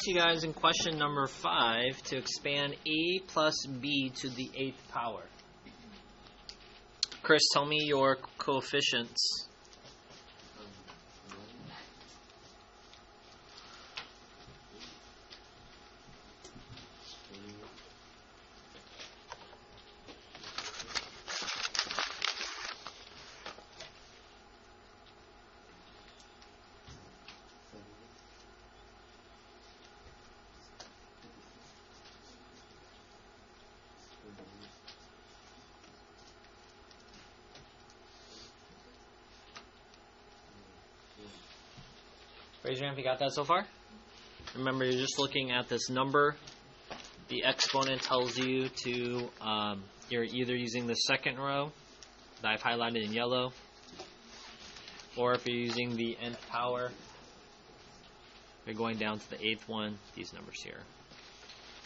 asked you guys in question number 5 to expand a plus b to the 8th power. Chris, tell me your coefficients. Raise your hand if you got that so far. Remember, you're just looking at this number. The exponent tells you to, you're either using the second row that I've highlighted in yellow, or if you're using the nth power, you're going down to the 8th one, these numbers here.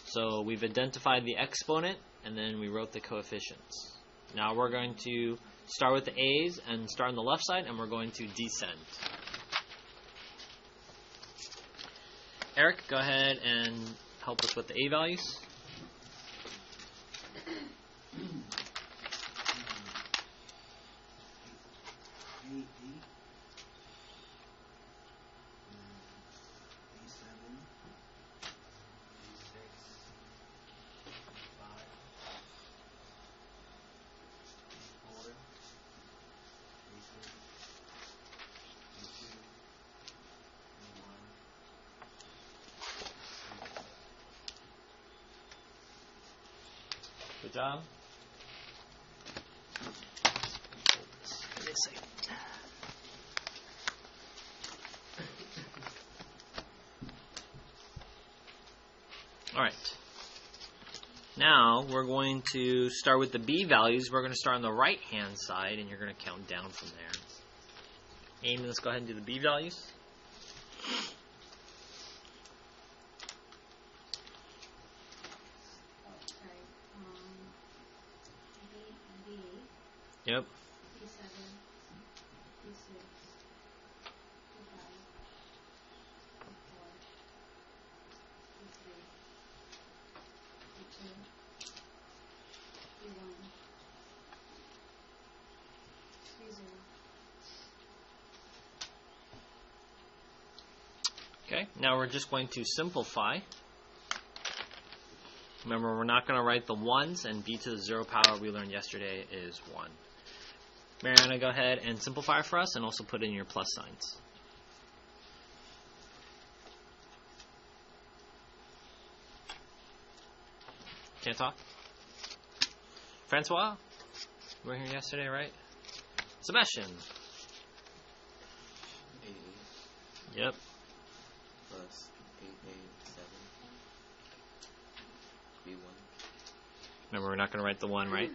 So we've identified the exponent, and then we wrote the coefficients. Now we're going to start with the a's and start on the left side, and we're going to descend. Eric, go ahead and help us with the a values. Good job. Give me a second. All right. Now we're going to start with the b values. We're going to start on the right-hand side, and you're going to count down from there. Amy, let's go ahead and do the b values. Yep. B7, B6, B5, B4, B3, B2, B1, B0. Okay, now we're just going to simplify. Remember, we're not going to write the ones, and b to the 0 power we learned yesterday is 1. Mariana, go ahead and simplify for us, and also put in your plus signs. Can't talk? Francois? You were here yesterday, right? Sebastian? 8. Yep. Plus 8A7. B1. Remember, we're not going to write the 1, right?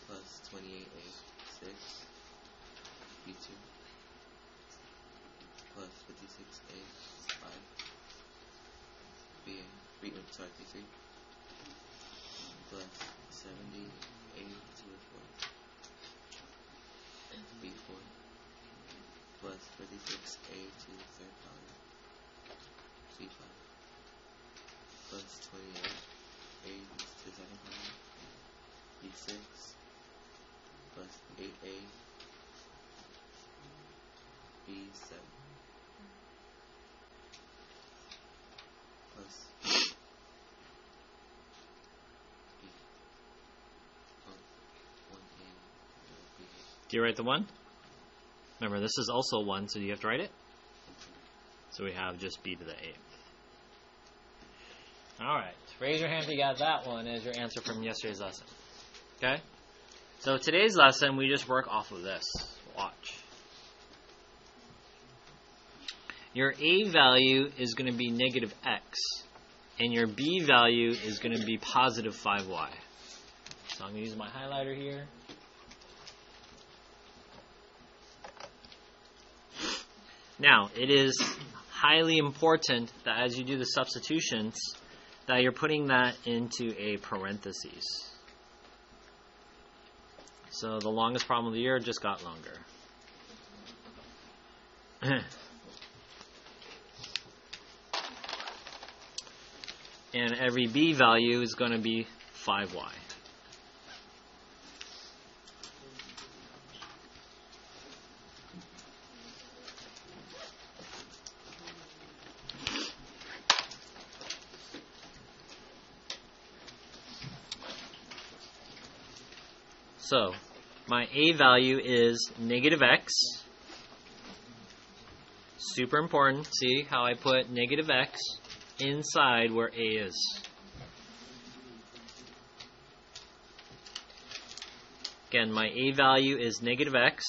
Plus 28A6. B2. Plus 56A5. B3. Plus 70A4. B4. Plus 36A to the 3rd power. B5. Plus 28A to the 2nd power. B6. Plus 8A. B7. Plus Do you write the 1? Remember, this is also 1, so you have to write it. So we have just b to the 8th. All right. Raise your hand if you got that one as your answer from yesterday's lesson. Okay? So today's lesson, we just work off of this. Watch. Your a value is going to be negative x, and your b value is going to be positive 5y. So I'm going to use my highlighter here. Now, it is highly important that as you do the substitutions, that you're putting that into a parentheses. So the longest problem of the year just got longer. And every b value is going to be 5y. So, my a value is negative x. Super important. See how I put negative x inside where a is. Again, my a value is negative x.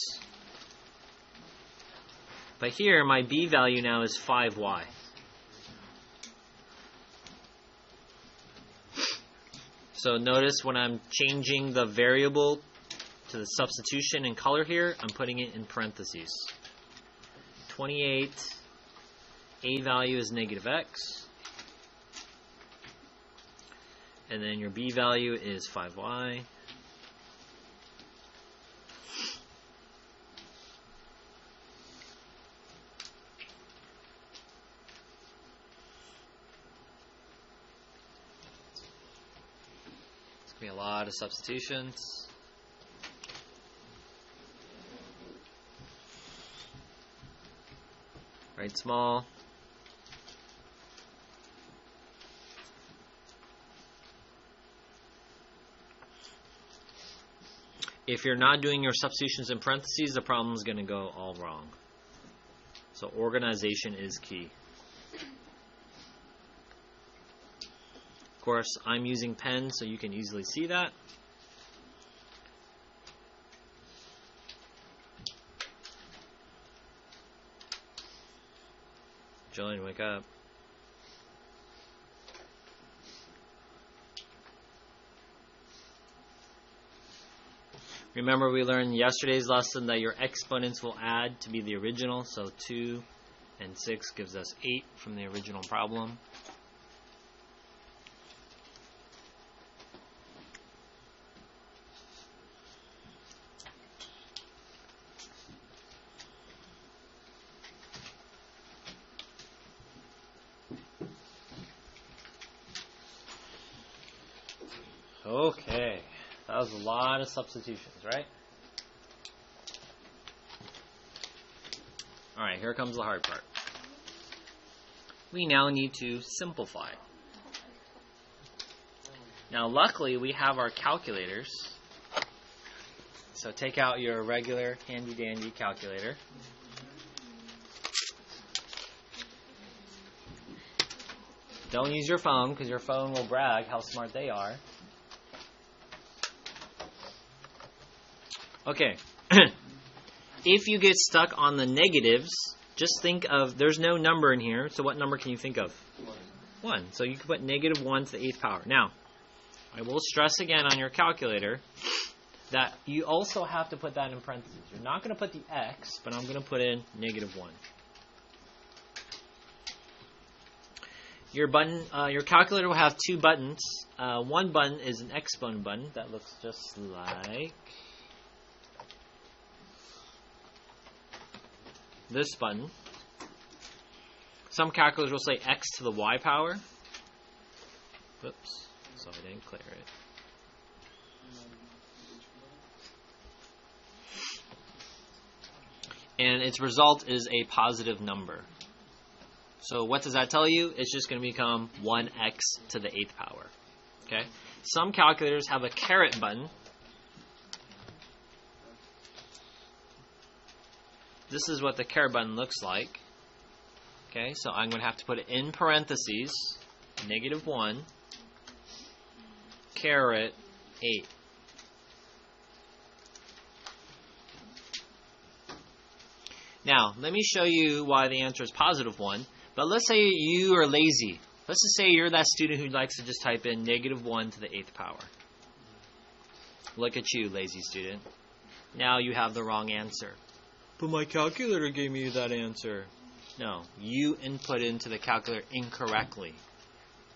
But here, my b value now is 5y. So notice when I'm changing the variable to the substitution in color here, I'm putting it in parentheses. 28, a value is negative x. And then your b value is 5y. It's going to be a lot of substitutions. Write small. If you're not doing your substitutions in parentheses, the problem is going to go all wrong. So organization is key. Of course, I'm using pen, so you can easily see that. Jillian, wake up. Remember, we learned in yesterday's lesson that your exponents will add to be the original. So 2 and 6 gives us 8 from the original problem. Okay, that was a lot of substitutions, right? Alright, here comes the hard part. We now need to simplify. Now, luckily, we have our calculators. So take out your regular handy-dandy calculator. Don't use your phone, because your phone will brag how smart they are. Okay, if you get stuck on the negatives, just think of, there's no number in here, so what number can you think of? 1. So you can put negative 1 to the 8th power. Now, I will stress again on your calculator that you also have to put that in parentheses. You're not going to put the x, but I'm going to put in negative 1. Your button, your calculator will have 2 buttons. One button is an exponent button that looks just like this button. Some calculators will say x to the y power. Whoops, so I didn't clear it. And its result is a positive number. So what does that tell you? It's just going to become 1x to the 8th power. Okay. Some calculators have a caret button. This is what the caret button looks like. Okay, so I'm going to have to put it in parentheses, negative 1, caret 8. Now, let me show you why the answer is positive 1. But let's say you are lazy. Let's just say you're that student who likes to just type in negative 1 to the 8th power. Look at you, lazy student. Now you have the wrong answer. But my calculator gave me that answer. No, you input into the calculator incorrectly.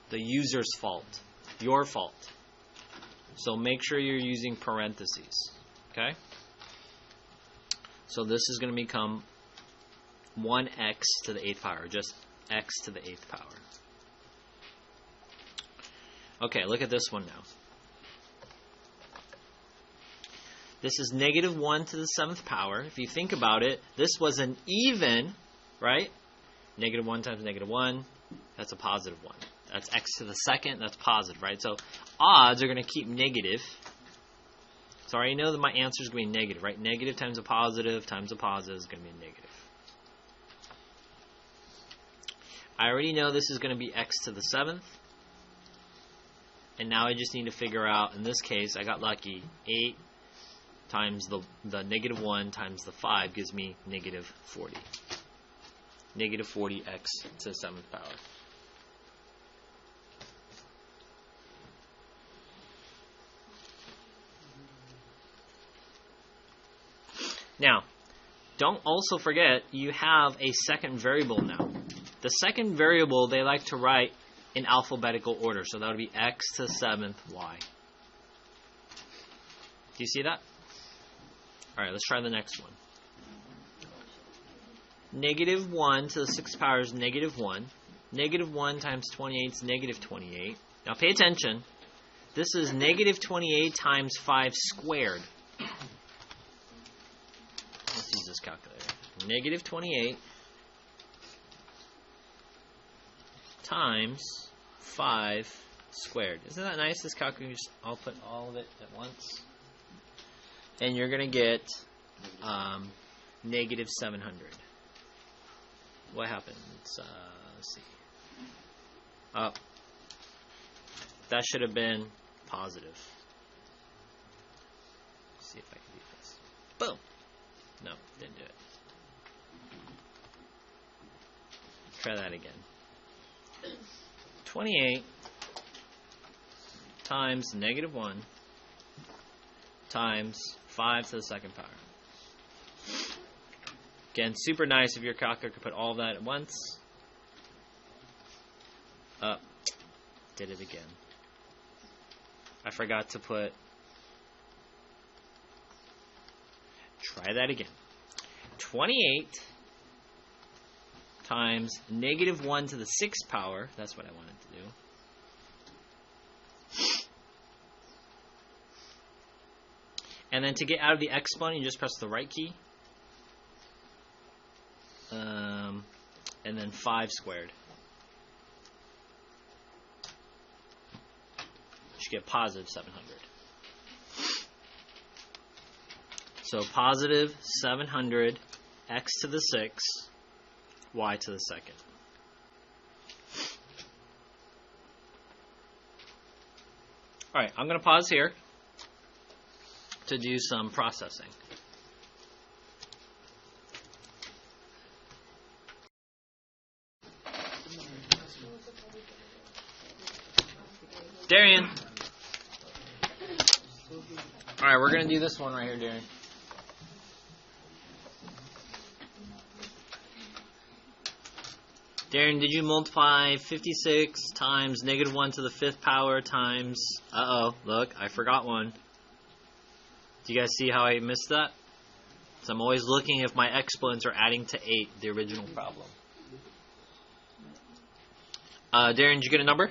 The user's fault. Your fault. So make sure you're using parentheses. Okay? So this is going to become 1x to the 8th power. Just x to the 8th power. Okay, look at this one now. This is negative 1 to the 7th power. If you think about it, this was an even, right? Negative 1 times negative 1, that's a positive 1. That's x to the second, that's positive, right? So odds are going to keep negative. So I already know that my answer is going to be negative, right? Negative times a positive is going to be a negative. I already know this is going to be x to the 7th. And now I just need to figure out, in this case, I got lucky, 8 times the negative 1 times the 5 gives me negative 40. Negative 40x to the 7th power. Now, don't also forget you have a second variable now. The second variable they like to write in alphabetical order. So that would be x to the 7th y. Do you see that? Alright, let's try the next one. Negative 1 to the 6th power is negative 1. Negative 1 times 28 is negative 28. Now pay attention. This is negative 28 times 5 squared. Let's use this calculator. Negative 28 times 5 squared. Isn't that nice? This calculator, I'll put all of it at once. And you're going to get negative 700. What happened? Let's see. Oh. That should have been positive. Let's see if I can do this. Boom! No, didn't do it. Try that again. 28 times negative 1 times 5 to the 2nd power. Again, super nice if your calculator could put all of that at once. Did it again. I forgot to put... Try that again. 28 times negative 1 to the 6th power. That's what I wanted to do. And then to get out of the exponent, you just press the right key. And then 5 squared. You should get positive 700. So positive 700 x to the 6th, y to the 2nd. Alright, I'm going to pause here to do some processing. Darian! Alright, we're going to do this one right here, Darian. Darren, did you multiply 56 times negative 1 to the 5th power times... Uh-oh, look, I forgot one. Do you guys see how I missed that? So I'm always looking if my exponents are adding to 8, the original problem. Darren, did you get a number?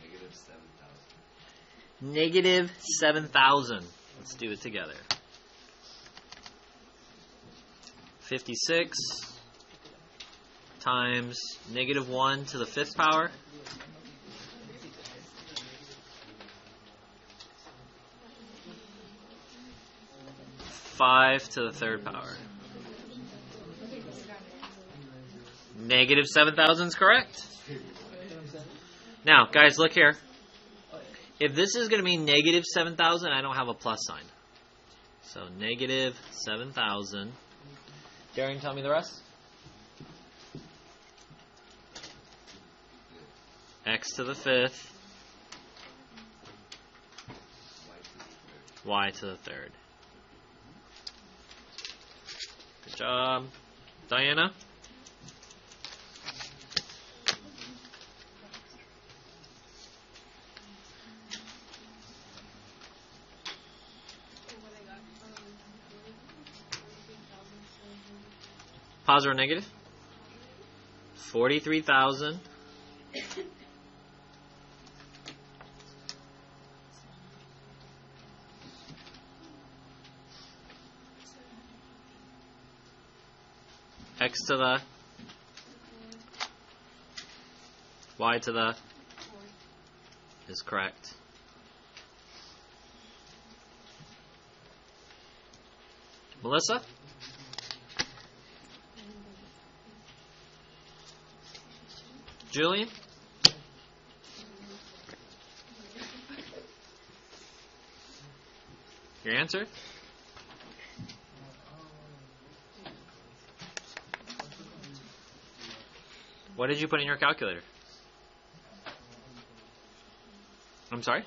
Negative 7,000. Negative 7,000. Let's do it together. 56... times negative 1 to the 5th power. Five to the 3rd power. Negative 7,000 is correct. Now, guys, look here. If this is going to be negative 7,000, I don't have a plus sign. So, negative 7,000. Darian, tell me the rest. X to the 5th, y to the 3rd. Good job. Diana? Positive or negative? 43,000. X to the Y to the 4. is correct. Melissa? Julian? Your answer? What did you put in your calculator? I'm sorry?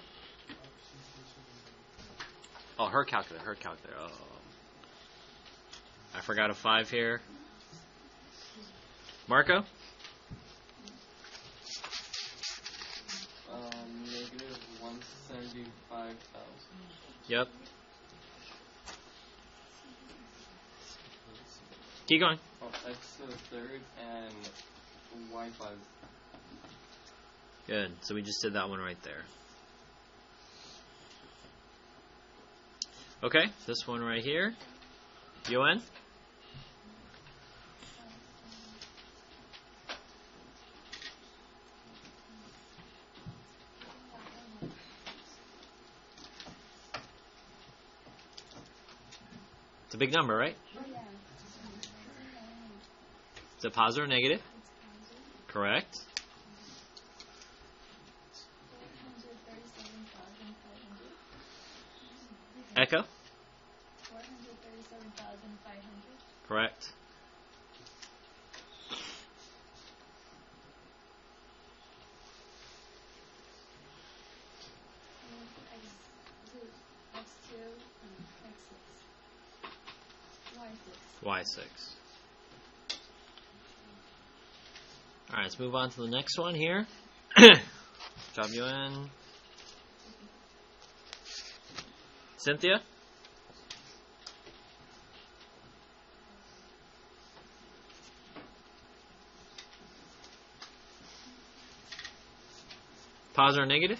Oh, her calculator. Oh. I forgot a 5 here. Marco? Negative 175,000. Yep. Keep going. Oh, x to the third and y 5. Good. So we just did that one right there. Okay, this one right here. UN? It's a big number, right? Yeah. Is it positive or negative? Correct. 437,500. Echo? 437,500. Correct. X2, X6. Y6. Y6. Alright, let's move on to the next one here. Job UN. Cynthia? Positive or negative?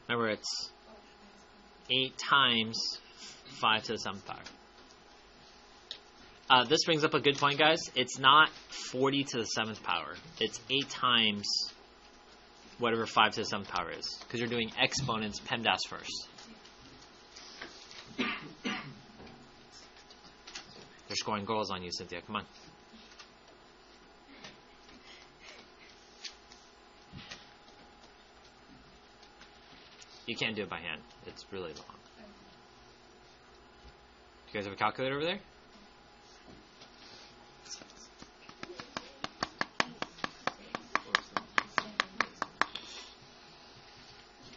Remember, it's 8 times 5 to the 7th power. This brings up a good point, guys. It's not 40 to the 7th power. It's 8 times whatever 5 to the 7th power is, because you're doing exponents PEMDAS first. They're scoring goals on you, Cynthia. Come on. You can't do it by hand. It's really long. Do you guys have a calculator over there?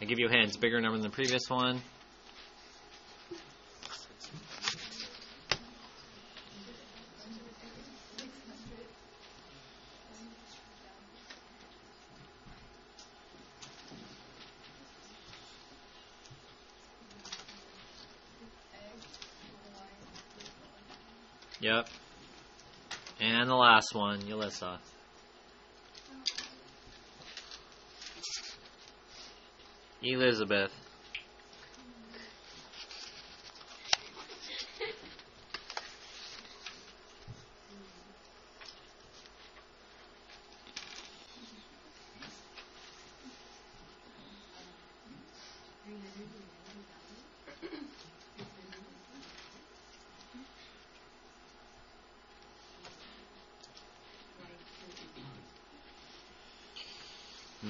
I give you a hint. It's a bigger number than the previous one. Yep. And the last one, Yulissa. Elizabeth.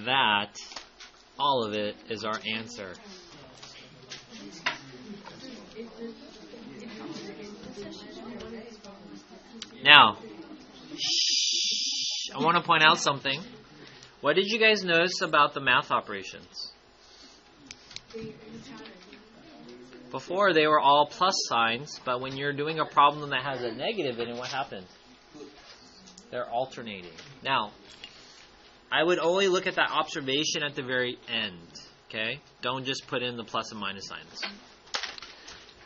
That, all of it, is our answer. Now, I want to point out something. What did you guys notice about the math operations? Before, they were all plus signs, but when you're doing a problem that has a negative in it, what happened? They're alternating. Now, I would only look at that observation at the very end, okay? Don't just put in the plus and minus signs.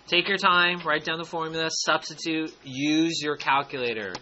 Take your time, write down the formula, substitute, use your calculator.